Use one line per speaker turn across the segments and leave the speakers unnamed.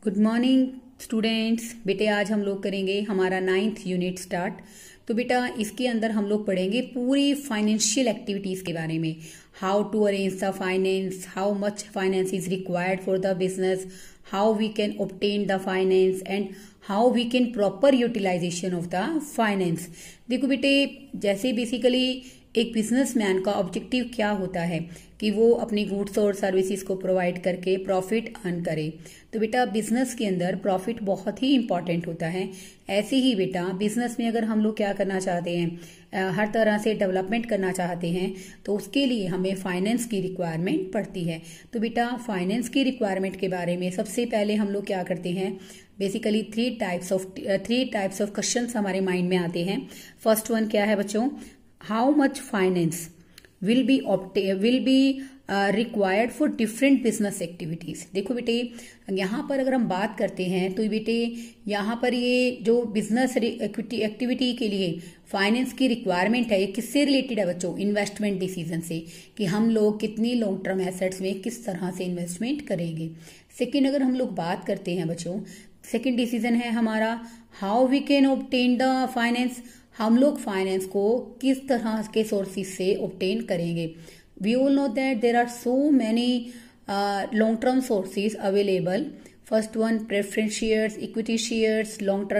Good morning students. बेटे आज हम लोग करेंगे हमारा 9th यूनिट स्टार्ट। तो बेटा इसके अंदर हम लोग पढ़ेंगे पूरी फाइनेंशियल एक्टिविटीज के बारे में। How to arrange the finance, how much finance is required for the business, how we can obtain the finance and how we can proper utilization of the finance. देखो बेटे, जैसे बेसिकली एक businessman का objective क्या होता है कि वो अपनी गुड्स और सर्विसेज को प्रोवाइड करके प्रॉफिट अर्न करे। तो बेटा बिजनेस के अंदर प्रॉफिट बहुत ही इंपॉर्टेंट होता है। ऐसे ही बेटा बिजनेस में अगर हम लोग क्या करना चाहते हैं, हर तरह से डेवलपमेंट करना चाहते हैं, तो उसके लिए हमें फाइनेंस की रिक्वायरमेंट पड़ती है। तो बेटा फाइनेंस की रिक्वायरमेंट के बारे में सबसे पहले हम लोग क्या करते हैं, basically three types of questions हमारे माइंड में आते हैं। फर्स्ट वन क्या है बच्चों, how much finance will be required for different business activities। देखो बेटे यहाँ पर अगर हम बात करते हैं तो बेटे यहाँ पर ये जो बिजनेस एक्टिविटी के लिए फाइनेंस की रिक्वायरमेंट है, ये किससे रिलेटेड है बच्चों, इन्वेस्टमेंट डिसीजन से, कि हम लोग कितनी लॉन्ग टर्म एसेट्स में किस तरह से इन्वेस्टमेंट करेंगे। सेकेंड अगर हम लोग बात करते हैं बच्चों, सेकेंड डिसीजन है हमारा how we can obtain the finance, हम लोग फाइनेंस को किस तरह के सोर्सेज से ऑब्टेन करेंगे। We all know that there are so many long term sources available. First one preference shares, equity shares, long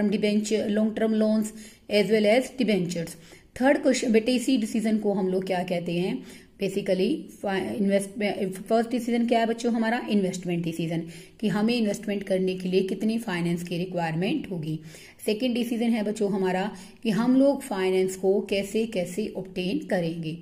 term loans as well as debentures. Third question बेटे, इसी डिसीजन को हम लोग क्या कहते हैं, बेसिकली फर्स्ट डिसीजन क्या है बच्चों हमारा, इन्वेस्टमेंट डिसीजन, कि हमें इन्वेस्टमेंट करने के लिए कितनी फाइनेंस की रिक्वायरमेंट होगी। सेकेंड डिसीजन है बच्चों हमारा कि हम लोग फाइनेंस को कैसे कैसे ऑब्टेन करेंगे,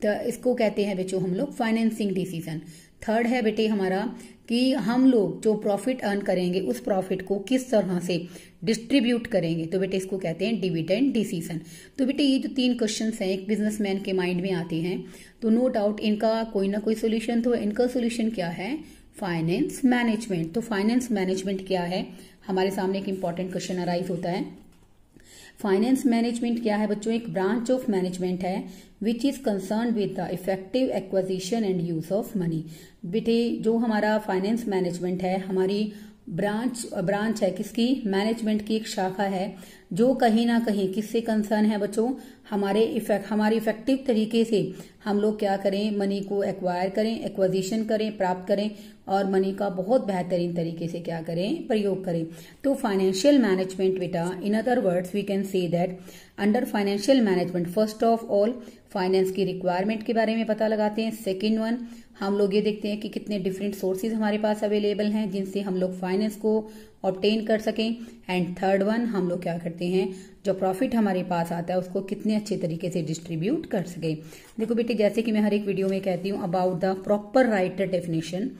तो इसको कहते हैं बच्चों हम लोग फाइनेंसिंग डिसीजन। थर्ड है बेटे हमारा कि हम लोग जो प्रॉफिट अर्न करेंगे उस प्रॉफिट को किस तरह से डिस्ट्रीब्यूट करेंगे, तो बेटे इसको कहते हैं डिविडेंड डिसीजन। तो बेटे ये जो तीन क्वेश्चंस हैं एक बिजनेसमैन के माइंड में आते हैं, तो नो डाउट इनका कोई ना कोई सोल्यूशन, तो इनका सोल्यूशन क्या है, फाइनेंस मैनेजमेंट। तो फाइनेंस मैनेजमेंट क्या है, हमारे सामने एक इंपॉर्टेंट क्वेश्चन अराइज होता है। फाइनेंस मैनेजमेंट क्या है बच्चों, एक ब्रांच ऑफ मैनेजमेंट है which is concern with the effective acquisition and use of money. बेटे जो हमारा फाइनेंस मैनेजमेंट है, हमारी ब्रांच है किसकी, मैनेजमेंट की एक शाखा है जो कहीं ना कहीं किससे कंसर्न है बच्चों, हमारी इफेक्टिव तरीके से हम लोग क्या करें, मनी को एक्वायर करें, एक्विजिशन करें, प्राप्त करें और मनी का बहुत बेहतरीन तरीके से क्या करें, प्रयोग करें। तो फाइनेंशियल मैनेजमेंट बेटा, in other words we can say that under financial management first of all finance की रिक्वायरमेंट के बारे में पता लगाते हैं। सेकेंड वन हम लोग ये देखते हैं कि कितने डिफरेंट सोर्सेज हमारे पास अवेलेबल हैं जिनसे हम लोग फाइनेंस को ऑब्टेन कर सकें। एंड थर्ड वन हम लोग क्या करते हैं, जो प्रॉफिट हमारे पास आता है उसको कितने अच्छे तरीके से डिस्ट्रीब्यूट कर सके। देखो बेटे जैसे कि मैं हर एक वीडियो में कहती हूँ about the proper writer definition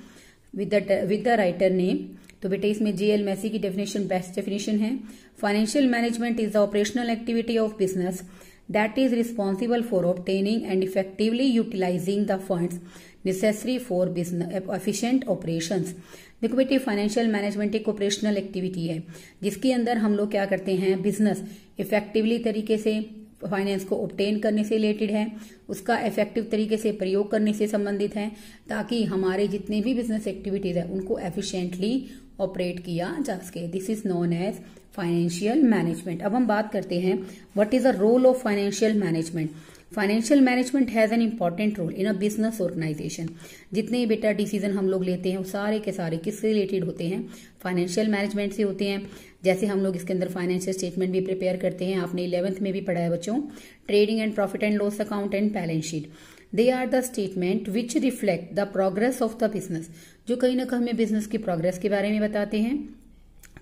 with the writer name, तो बेटे इसमें JL मैसी की डेफिनेशन बेस्ट डेफिनेशन है। Financial management is the operational activity of business that is responsible for obtaining and effectively utilizing the funds necessary for business efficient operations। देखो बेटे financial management एक operational activity है जिसके अंदर हम लोग क्या करते हैं, बिजनेस इफेक्टिवली तरीके से फाइनेंस को ऑब्टेन करने से रिलेटेड है, उसका इफेक्टिव तरीके से प्रयोग करने से संबंधित है, ताकि हमारे जितने भी बिजनेस एक्टिविटीज है उनको एफिशिएंटली ऑपरेट किया जा सके। This is known as financial management. अब हम बात करते हैं what is the role of financial management. Financial management has an important role in a business organization. जितने बेटा डिसीजन हम लोग लेते हैं वो सारे के सारे किससे रिलेटेड होते हैं, फाइनेंशियल मैनेजमेंट से होते हैं। जैसे हम लोग इसके अंदर फाइनेंशियल स्टेटमेंट भी प्रिपेयर करते हैं, आपने 11th में भी पढ़ा है बच्चों, trading and profit and loss account and balance sheet. They are the statement which reflect the progress of the business, जो कहीं ना कहीं हमें बिजनेस की प्रोग्रेस के बारे में बताते हैं।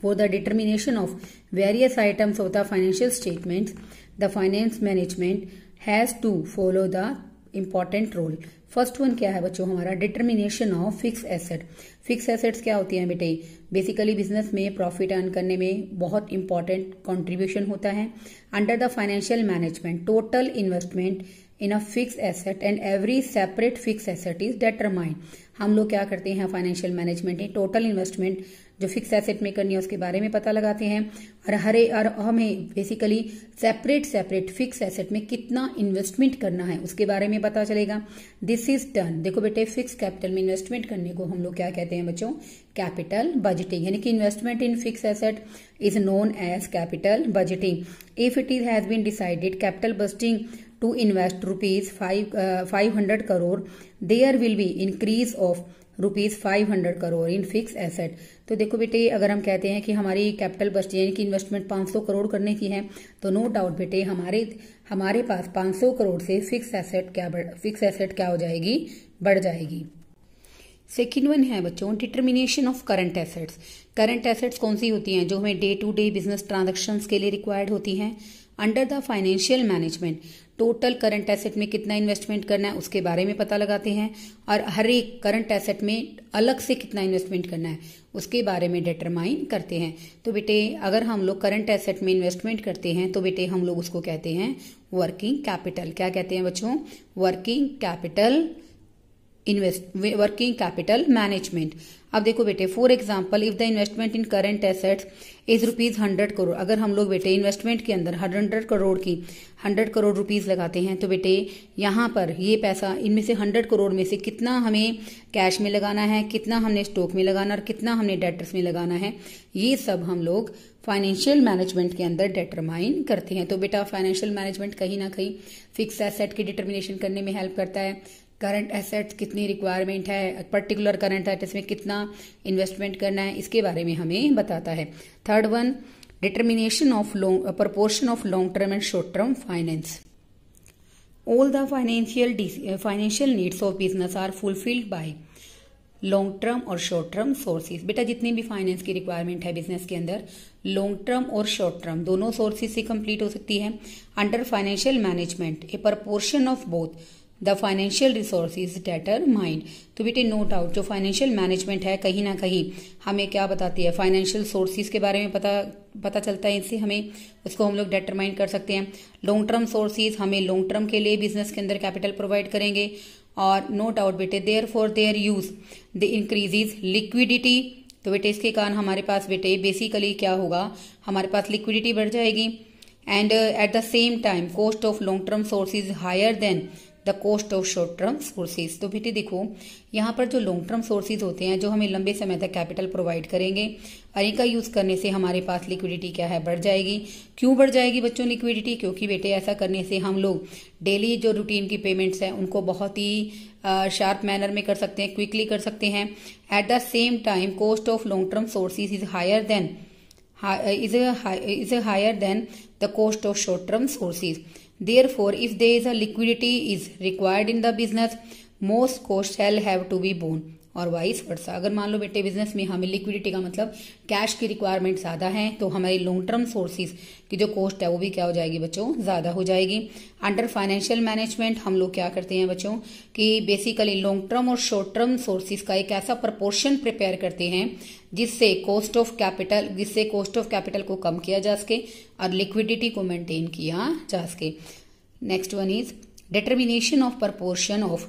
For the determination of various items of the financial statements, the finance management has to follow the important role। First one क्या है बच्चों हमारा, determination of fix asset. Fix assets क्या होती हैं बेटे, बेसिकली बिजनेस में प्रॉफिट अर्न करने में बहुत इंपॉर्टेंट कंट्रीब्यूशन होता है। Under the financial management total investment in a fix asset and every separate fix asset is determined. हम लोग क्या करते हैं फाइनेंशियल मैनेजमेंट में टोटल इन्वेस्टमेंट जो फिक्स एसेट में करनी है उसके बारे में पता लगाते हैं और हमें बेसिकली सेपरेट फिक्स एसेट में कितना इन्वेस्टमेंट करना है उसके बारे में पता चलेगा। This is done. देखो बेटे फिक्स कैपिटल में इन्वेस्टमेंट करने को हम लोग क्या कहते हैं बच्चों, कैपिटल बजटिंग, यानी कि investment in fix asset is known as capital budgeting. If it is has been decided capital budgeting to invest rupees 500 crore, there will be increase of rupees 500 crore in fixed asset। तो देखो बेटे अगर हम कहते हैं कि हमारी capital budget यानी कि इन्वेस्टमेंट 500 करोड़ करने की है तो नो डाउट बेटे हमारे पास 500 करोड़ से फिक्स एसेट क्या हो जाएगी, बढ़ जाएगी। सेकेंड वन है बच्चों determination of current assets. Current assets कौन सी होती हैं, जो हमें day to day business transactions के लिए रिक्वायर्ड होती हैं। Under the financial management total current asset में कितना इन्वेस्टमेंट करना है उसके बारे में पता लगाते हैं और हर एक करंट एसेट में अलग से कितना इन्वेस्टमेंट करना है उसके बारे में डिटरमाइन करते हैं। तो बेटे अगर हम लोग करंट एसेट में इन्वेस्टमेंट करते हैं तो बेटे हम लोग उसको कहते हैं वर्किंग कैपिटल। क्या कहते हैं बच्चों, वर्किंग कैपिटल मैनेजमेंट। अब देखो बेटे for example if the investment in current assets is rupees 100 crore, अगर हम लोग बेटे इन्वेस्टमेंट के अंदर 100 करोड़ रुपीज लगाते हैं तो बेटे यहाँ पर ये पैसा इनमें से 100 करोड़ में से कितना हमें कैश में लगाना है, कितना हमने स्टॉक में लगाना और कितना हमने डेटर्स में लगाना है, ये सब हम लोग फाइनेंशियल मैनेजमेंट के अंदर डिटरमाइन करते हैं। तो बेटा फाइनेंशियल मैनेजमेंट कहीं ना कहीं फिक्स एसेट की डिटर्मिनेशन करने में हेल्प करता है। करंट एसेट्स कितनी रिक्वायरमेंट है, पर्टिकुलर करंट एसेट्स में कितना इन्वेस्टमेंट करना है, इसके बारे में हमें बताता है। Third one determination of proportion of long term and short term finance. All the financial needs of business are fulfilled by long term और शॉर्ट टर्म सोर्सेज। बेटा जितनी भी फाइनेंस की रिक्वायरमेंट है बिजनेस के अंदर लॉन्ग टर्म और short term दोनों सोर्सेज से कंप्लीट हो सकती है। Under financial management A proportion of both the financial resources determined. तो बेटे नो डाउट जो फाइनेंशियल मैनेजमेंट है कहीं ना कहीं हमें क्या बताती है, फाइनेंशियल सोर्सेज के बारे में पता चलता है, इससे हमें उसको हम लोग डिटरमाइन कर सकते हैं। लॉन्ग टर्म सोर्सेज हमें लॉन्ग टर्म के लिए बिजनेस के अंदर कैपिटल प्रोवाइड करेंगे और नो डाउट बेटे their use the increases liquidity. तो बेटे इसके कारण हमारे पास बेटे बेसिकली क्या होगा, हमारे पास लिक्विडिटी बढ़ जाएगी and at the same time cost of long term sources higher than the cost of short term sources. तो बेटे देखो यहाँ पर जो लॉन्ग टर्म सोर्सेज होते हैं जो हमें लंबे समय तक कैपिटल प्रोवाइड करेंगे और इनका यूज करने से हमारे पास लिक्विडिटी क्या है, बढ़ जाएगी। क्यों बढ़ जाएगी बच्चों लिक्विडिटी, क्योंकि बेटे ऐसा करने से हम लोग डेली जो रूटीन की पेमेंट्स हैं उनको बहुत ही शार्प मैनर में कर सकते हैं, क्विकली कर सकते हैं। At the same time cost of long term sources is higher than the cost of short term sources. Therefore, if there is a liquidity is required in the business, most costs shall have to be borne और vice versa. अगर मान लो बेटे business में हमें liquidity का मतलब cash की requirement ज्यादा है तो हमारी लॉन्ग टर्म सोर्सेज की जो कॉस्ट है वो भी क्या हो जाएगी बच्चों, ज्यादा हो जाएगी। अंडर फाइनेंशियल मैनेजमेंट हम लोग क्या करते हैं बच्चों कि बेसिकली लॉन्ग टर्म और शॉर्ट टर्म सोर्सेज का एक ऐसा प्रपोर्शन प्रिपेयर करते हैं जिससे कॉस्ट ऑफ कैपिटल को कम किया जा सके और लिक्विडिटी को मेंटेन किया जा सके। Next one is determination of proportion of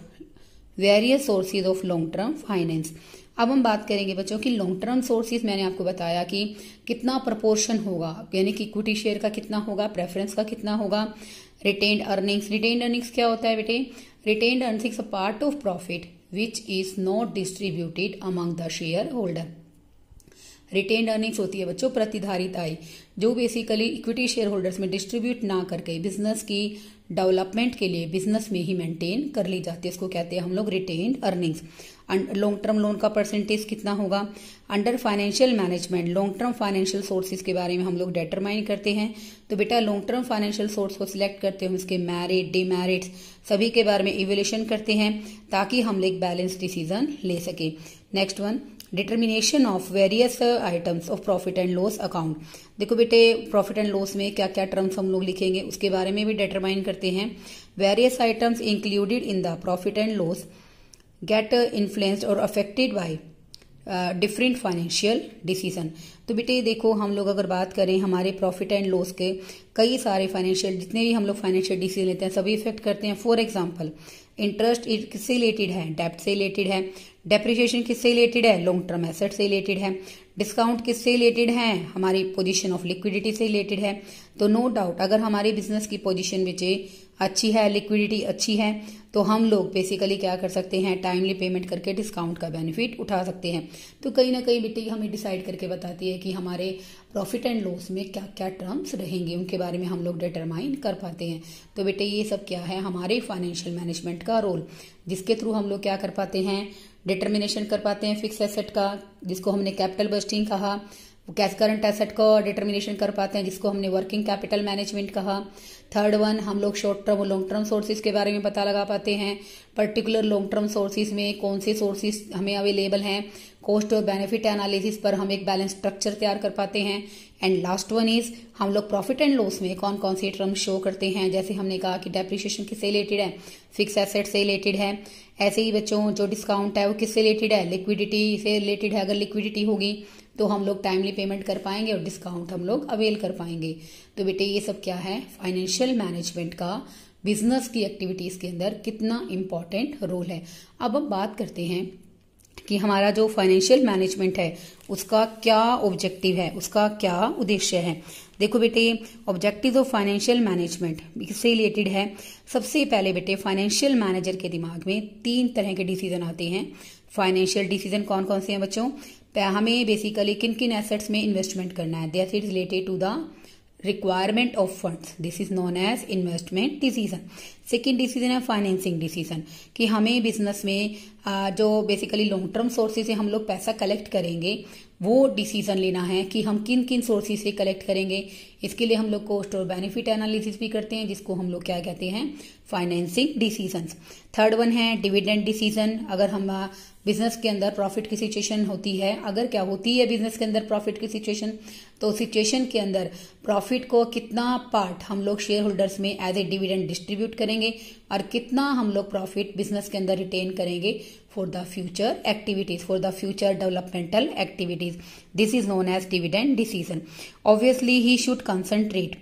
various sources of long term finance. अब हम बात करेंगे बच्चों की लॉन्ग टर्म सोर्सेज, मैंने आपको बताया कि कितना प्रपोर्शन होगा, यानी कि इक्विटी शेयर का कितना होगा, प्रेफरेंस का कितना होगा। रिटेन्ड अर्निंग्स क्या होता है बेटे, retained earnings a part of profit which is not distributed among the share holder. Retained earnings होती है बच्चों प्रतिधारित आय, जो बेसिकली इक्विटी शेयर होल्डर्स में डिस्ट्रीब्यूट ना करके बिजनेस की डेवलपमेंट के लिए बिजनेस में ही मेंटेन कर ली जाती है, इसको कहते हैं हम लोग retained earnings. Long term loan का परसेंटेज कितना होगा। Under financial management long term financial sources के बारे में हम लोग डिटरमाइन करते हैं। तो बेटा लॉन्ग टर्म फाइनेंशियल सोर्स को सिलेक्ट करते हैं, उसके मेरिट डिमेरिट्स सभी के बारे में इवेल्यूएशन करते हैं ताकि हम एक बैलेंस डिसीजन ले सके। Next one determination of various items of profit and loss account. देखो बेटे प्रॉफिट एंड लॉस में क्या क्या टर्म्स हम लोग लिखेंगे उसके बारे में भी डिटरमाइन करते हैं। Various items included in the profit and loss get influenced और affected by different financial decision. तो बेटे देखो हम लोग अगर बात करें हमारे प्रॉफिट एंड लॉस के कई सारे फाइनेंशियल जितने भी हम लोग फाइनेंशियल डिसीजन लेते हैं सभी इफेक्ट करते हैं। फॉर एग्जांपल इंटरेस्ट किससे रिलेटेड है, डेब्ट से रिलेटेड है। डेप्रिसिएशन किससे रिलेटेड है? लॉन्ग टर्म एसेट से रिलेटेड है। डिस्काउंट किससे रिलेटेड है? हमारी पोजीशन ऑफ लिक्विडिटी से रिलेटेड है। तो नो डाउट अगर हमारी बिजनेस की पोजीशन बचे अच्छी है, लिक्विडिटी अच्छी है, तो हम लोग बेसिकली क्या कर सकते हैं? टाइमली पेमेंट करके डिस्काउंट का बेनिफिट उठा सकते हैं। तो कहीं ना कहीं बेटी हमें डिसाइड करके बताती है कि हमारे प्रॉफिट एंड लॉस में क्या क्या टर्म्स रहेंगे, उनके बारे में हम लोग डिटरमाइन कर पाते हैं। तो बेटे ये सब क्या है? हमारे फाइनेंशियल मैनेजमेंट का रोल, जिसके थ्रू हम लोग क्या कर पाते हैं? डिटर्मिनेशन कर पाते हैं फिक्स एसेट का, जिसको हमने कैपिटल बजटिंग कहा। कैश करंट एसेट का डिटर्मिनेशन कर पाते हैं, जिसको हमने वर्किंग कैपिटल मैनेजमेंट कहा। थर्ड वन, हम लोग शॉर्ट टर्म और लॉन्ग टर्म सोर्सेज के बारे में पता लगा पाते हैं। पर्टिकुलर लॉन्ग टर्म सोर्सेज में कौन से सोर्सेज हमें अवेलेबल हैं, कॉस्ट और बेनिफिट एनालिसिस पर हम एक बैलेंस स्ट्रक्चर तैयार कर पाते हैं। एंड लास्ट वन इज हम लोग प्रॉफिट एंड लॉस में कौन कौन सी टर्म शो करते हैं। जैसे हमने कहा कि डेप्रिसिएशन किससे रिलेटेड है? फिक्स एसेट से रिलेटेड है। ऐसे ही बच्चों जो डिस्काउंट है वो किससे रिलेटेड है? लिक्विडिटी से रिलेटेड है। अगर लिक्विडिटी होगी तो हम लोग टाइमली पेमेंट कर पाएंगे और डिस्काउंट हम लोग अवेल कर पाएंगे। तो बेटे ये सब क्या है? फाइनेंशियल मैनेजमेंट का बिजनेस की एक्टिविटीज के अंदर कितना इंपॉर्टेंट रोल है। अब हम बात करते हैं कि हमारा जो फाइनेंशियल मैनेजमेंट है उसका क्या ऑब्जेक्टिव है, उसका क्या उद्देश्य है। देखो बेटे, ऑब्जेक्टिव ऑफ फाइनेंशियल मैनेजमेंट इससे रिलेटेड है। सबसे पहले बेटे फाइनेंशियल मैनेजर के दिमाग में 3 तरह के डिसीजन आते हैं। फाइनेंशियल डिसीजन कौन कौन से हैं बच्चों? हमें बेसिकली किन किन एसेट्स में इन्वेस्टमेंट करना है, that is related to the requirement of funds, this is known as investment decision. Second decision है फाइनेंसिंग डिसीजन, कि हमें बिजनेस में जो बेसिकली लॉन्ग टर्म सोर्सेज से हम लोग पैसा कलेक्ट करेंगे, वो डिसीजन लेना है कि हम किन किन सोर्सेज से कलेक्ट करेंगे। इसके लिए हम लोग कॉस्ट और बेनिफिट एनालिसिस भी करते हैं, जिसको हम लोग क्या कहते हैं? Financing decisions. थर्ड वन है डिविडेंड डिसीजन। अगर हम बिजनेस के अंदर प्रॉफिट की सिचुएशन होती है, अगर क्या होती है बिजनेस के अंदर प्रॉफिट की सिचुएशन, तो सिचुएशन के अंदर प्रॉफिट को कितना पार्ट हम लोग शेयर होल्डर्स में एज ए डिविडेंड डिस्ट्रीब्यूट करेंगे और कितना हम लोग प्रॉफिट बिजनेस के अंदर रिटेन करेंगे for the future activities, for the future developmental activities. This is known as dividend decision. Obviously he should concentrate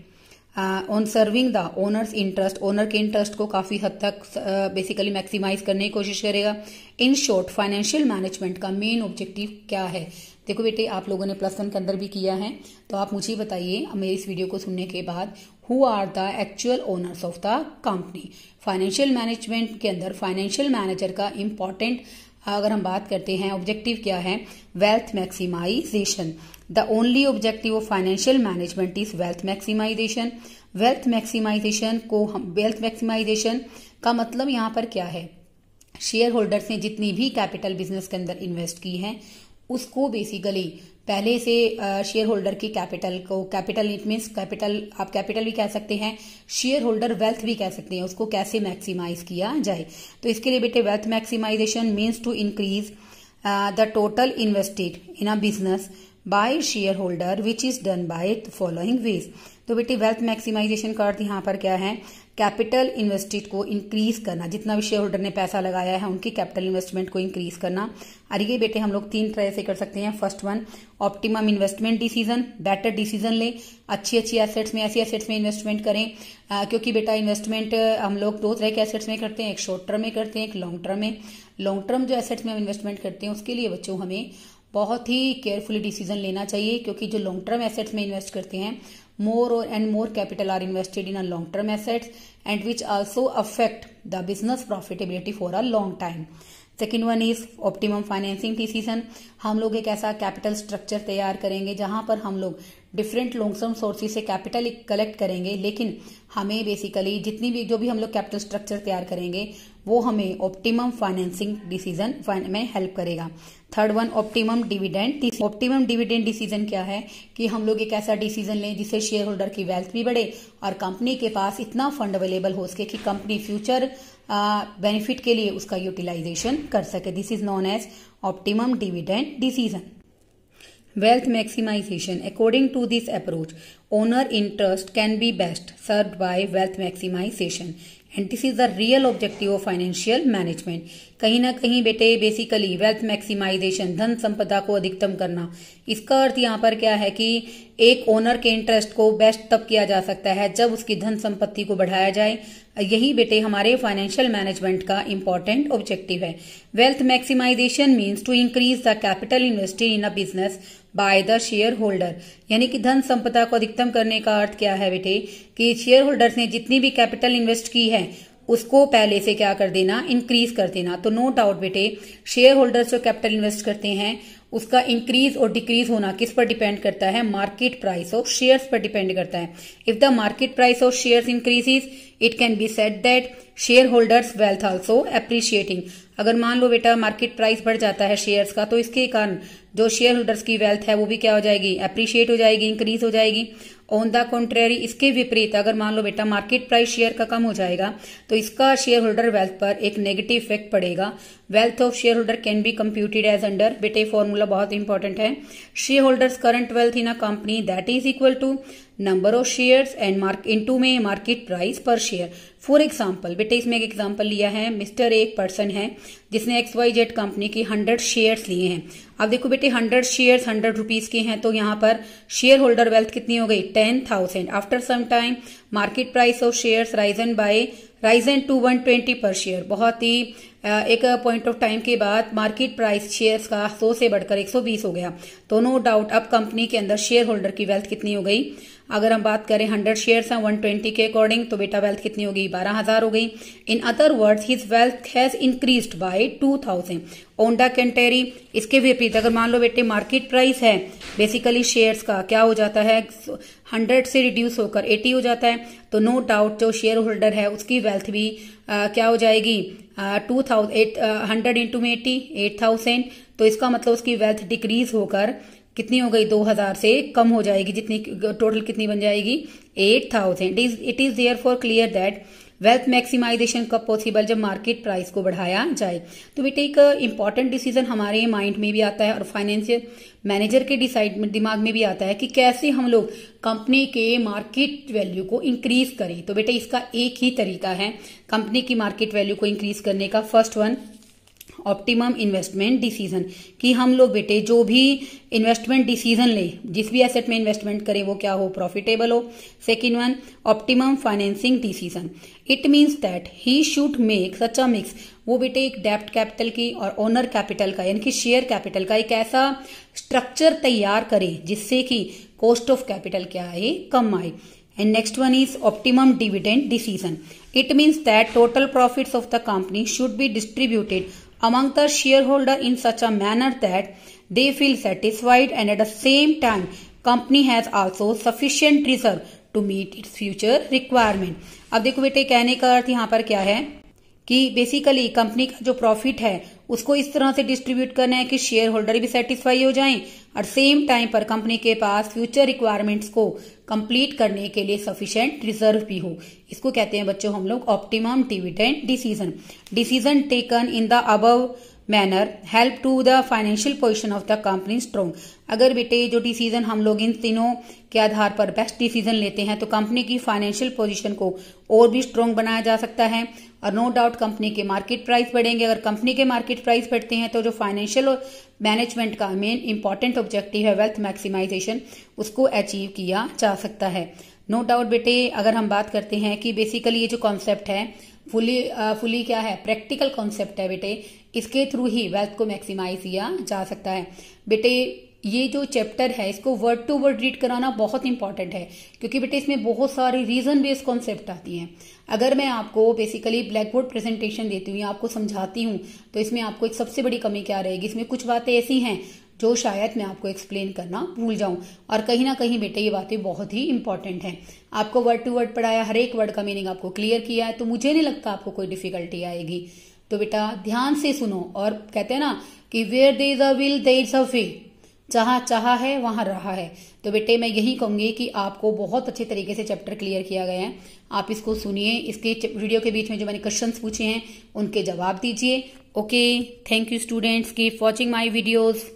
on serving the owners interest, owner के interest को काफी हद तक बेसिकली मैक्सिमाइज करने की कोशिश करेगा। इन शॉर्ट फाइनेंशियल मैनेजमेंट का मेन ऑब्जेक्टिव क्या है? देखो बेटे, आप लोगों ने +1 के अंदर भी किया है, तो आप मुझे बताइए मेरी इस वीडियो को सुनने के बाद, who are the actual owners of the company. Financial management के अंदर फाइनेंशियल मैनेजर का इंपॉर्टेंट अगर हम बात करते हैं ऑब्जेक्टिव क्या है? Wealth maximization. The only objective of financial management is wealth maximization. Wealth maximization का मतलब यहाँ पर क्या है? शेयर होल्डर्स ने जितनी भी कैपिटल बिजनेस के अंदर इन्वेस्ट की है, उसको बेसिकली पहले से शेयर होल्डर की कैपिटल को, कैपिटल इट मीन्स कैपिटल, आप कैपिटल भी कह सकते हैं, शेयर होल्डर वेल्थ भी कह सकते हैं, उसको कैसे मैक्सिमाइज किया जाए। तो इसके लिए बेटे wealth maximization means to increase the total invested in a business by share holder which is done by following ways. तो बेटे वेल्थ मैक्सिमाइजेशन का अर्थ यहाँ पर क्या है? कैपिटल इन्वेस्टेड को इंक्रीज करना, जितना भी शेयर होल्डर ने पैसा लगाया है उनकी कैपिटल इन्वेस्टमेंट को इंक्रीज करना। और ये बेटे हम लोग 3 तरह से कर सकते हैं। First one, optimum investment decision, better decision ले, अच्छी एसेट्स में, ऐसी एसेट्स में इन्वेस्टमेंट करें। क्योंकि बेटा इन्वेस्टमेंट हम लोग 2 तरह के एसेट्स में करते हैं, एक शॉर्ट टर्म में करते हैं, एक लॉन्ग टर्म में। लॉन्ग टर्म जो एसेट्स में हम इन्वेस्टमेंट करते हैं उसके लिए बच्चों हमें बहुत ही केयरफुली डिसीजन लेना चाहिए, क्योंकि जो लॉन्ग टर्म एसेट्स में इन्वेस्ट करते हैं, more and more capital are invested in a long term assets and which also affect the business profitability for a long time. Second one is optimum financing decision. हम लोग एक ऐसा capital structure तैयार करेंगे जहां पर हम लोग डिफरेंट लॉन्ग टर्म सोर्सेज से कैपिटल कलेक्ट करेंगे, लेकिन हमें बेसिकली जितनी भी जो भी हम लोग कैपिटल स्ट्रक्चर तैयार करेंगे वो हमें ऑप्टिमम फाइनेंसिंग डिसीजन में हेल्प करेगा। Third one, optimum dividend. Optimum dividend decision क्या है? कि हम लोग एक ऐसा डिसीजन लें जिससे शेयर होल्डर की वेल्थ भी बढ़े और कंपनी के पास इतना फंड अवेलेबल हो सके कि कंपनी फ्यूचर बेनिफिट के लिए उसका यूटिलाइजेशन कर सके। This is known as optimum dividend decision. Wealth maximization. According to this approach, owner interest can be best served by wealth maximization. And this is the real objective of financial management. कहीं ना कहीं बेटे basically wealth maximisation, धन संपदा को अधिकतम करना, इसका अर्थ यहाँ पर क्या है कि एक ओनर के इंटरेस्ट को बेस्ट तब किया जा सकता है जब उसकी धन संपत्ति को बढ़ाया जाए, यही बेटे हमारे फाइनेंशियल मैनेजमेंट का इंपॉर्टेंट ऑब्जेक्टिव है। Wealth maximization means to increase the capital invested in a business by the share holder, यानी कि धन संपदा को अधिकतम करने का अर्थ क्या है बेटे कि शेयर होल्डर्स ने जितनी भी कैपिटल इन्वेस्ट की है उसको पहले से क्या कर देना, इंक्रीज कर देना। तो नो डाउट बेटे शेयर होल्डर्स जो कैपिटल इन्वेस्ट करते हैं उसका इंक्रीज और डिक्रीज होना किस पर डिपेंड करता है, मार्केट प्राइस ऑफ शेयर्स पर डिपेंड करता है। If the market price of shares increases it can be said that share holders wealth also appreciating. अगर मान लो बेटा मार्केट प्राइस बढ़ जाता है शेयर्स का तो इसके कारण जो शेयर होल्डर्स की वेल्थ है वो भी क्या हो जाएगी, एप्रिशिएट हो जाएगी, इंक्रीज हो जाएगी। ऑन द कॉन्ट्रेरी इसके विपरीत अगर मान लो बेटा मार्केट प्राइस शेयर का कम हो जाएगा तो इसका शेयर होल्डर वेल्थ पर एक नेगेटिव इफेक्ट पड़ेगा। Wealth of share holder can be computed as under, बेटे फॉर्मूला बहुत इंपॉर्टेंट है, share holders current wealth in a company that is equal to number of shares and into में market price per share. For example बेटे इसमें एक example लिया है, mister एक पर्सन है जिसने XYZ कंपनी की 100 शेयर्स लिए हैं। अब देखो बेटे 100 शेयर्स 100 रुपीज के हैं तो यहाँ पर शेयर होल्डर वेल्थ कितनी हो गई, 10,000। After some time market price of shares risen to 120 per share. बहुत ही एक पॉइंट ऑफ टाइम के बाद मार्केट प्राइस शेयर्स का 100 से बढ़कर 120 हो गया। तो नो डाउट अब कंपनी के अंदर शेयर होल्डर की वेल्थ कितनी हो गई, अगर हम बात करें 100 शेयर्स हैं 120 के अकॉर्डिंग तो बेटा वेल्थ कितनी हो गई, 12,000 हो गई। इन other words his wealth has increased by 2,000। On the country इसके विपरीत अगर मान लो बेटे मार्केट प्राइस है बेसिकली शेयर्स का क्या हो जाता है, 100 से रिड्यूस होकर 80 हो जाता है तो नो डाउट जो शेयर होल्डर है उसकी वेल्थ भी क्या हो जाएगी, 100 इंटू में 80 8,000। तो इसका मतलब उसकी वेल्थ डिक्रीज होकर कितनी हो गई, 2,000 से कम हो जाएगी, जितनी टोटल कितनी बन जाएगी 8,000। It is therefore clear that wealth maximization कब पॉसिबल, जब मार्केट प्राइस को बढ़ाया जाए। तो बेटे एक इंपॉर्टेंट डिसीजन हमारे माइंड में भी आता है और फाइनेंशियल मैनेजर के दिमाग में भी आता है कि कैसे हम लोग कंपनी के मार्केट वैल्यू को इंक्रीज करें। तो बेटे इसका एक ही तरीका है कंपनी की मार्केट वैल्यू को इंक्रीज करने का। First one optimum investment decision, कि हम लोग बेटे जो भी इन्वेस्टमेंट डिसीजन ले, जिस भी एसेट में इन्वेस्टमेंट करें वो क्या हो, प्रॉफिटेबल हो। Second one optimum financing decision, it means that he should make such a mix, वो बेटे एक डेब्ट कैपिटल की और ओनर कैपिटल का यानी कि शेयर कैपिटल का एक ऐसा स्ट्रक्चर तैयार करे जिससे कि कॉस्ट ऑफ कैपिटल क्या आए, कम आए। And next one is optimum dividend decision. It means that total profits of the company should be distributed among the shareholder in such a manner that they feel satisfied and at the same time company has also sufficient reserve to meet its future requirement. अब देखो बेटे कहने का अर्थ यहाँ पर क्या है कि बेसिकली कंपनी का जो प्रॉफिट है उसको इस तरह से डिस्ट्रीब्यूट करना है कि शेयर होल्डर भी सेटिस्फाई हो जाएं और सेम टाइम पर कंपनी के पास फ्यूचर रिक्वायरमेंट्स को कंप्लीट करने के लिए सफिशिएंट रिजर्व भी हो। इसको कहते हैं बच्चों हम लोग optimum dividend decision. Decision taken in the above manner help to the financial position of the company strong. अगर बेटे जो डिसीजन हम लोग इन तीनों के आधार पर बेस्ट डिसीजन लेते हैं तो कंपनी की फाइनेंशियल पोजीशन को और भी स्ट्रॉन्ग बनाया जा सकता है और नो डाउट कंपनी के मार्केट प्राइस बढ़ेंगे। अगर कंपनी के मार्केट प्राइस बढ़ते हैं तो जो फाइनेंशियल मैनेजमेंट का मेन इंपॉर्टेंट ऑब्जेक्टिव है वेल्थ मैक्सिमाइजेशन, उसको अचीव किया जा सकता है। नो डाउट बेटे अगर हम बात करते हैं कि बेसिकली ये जो कॉन्सेप्ट है फुली क्या है, प्रैक्टिकल कॉन्सेप्ट है बेटे, इसके थ्रू ही वेल्थ को मैक्सिमाइज किया जा सकता है। बेटे ये जो चैप्टर है इसको वर्ड टू वर्ड रीड कराना बहुत इंपॉर्टेंट है क्योंकि बेटे इसमें बहुत सारी रीजन बेस्ड कॉन्सेप्ट आती हैं। अगर मैं आपको बेसिकली ब्लैक बोर्ड प्रेजेंटेशन देती हूँ या आपको समझाती हूँ तो इसमें आपको एक सबसे बड़ी कमी क्या रहेगी, इसमें कुछ बातें ऐसी हैं जो शायद मैं आपको एक्सप्लेन करना भूल जाऊं और कहीं ना कहीं बेटे ये बातें बहुत ही इंपॉर्टेंट हैं। आपको वर्ड टू वर्ड पढ़ाया, हर एक वर्ड का मीनिंग आपको क्लियर किया है तो मुझे नहीं लगता आपको कोई डिफिकल्टी आएगी। तो बेटा ध्यान से सुनो और कहते हैं ना कि where there is a will there is a way, जहां चाहा है वहां रहा है। तो बेटे मैं यही कहूंगी कि आपको बहुत अच्छे तरीके से चैप्टर क्लियर किया गया है, आप इसको सुनिए, इसके वीडियो के बीच में जो मैंने क्वेश्चंस पूछे हैं उनके जवाब दीजिए। Okay, thank you students, keep watching my videos.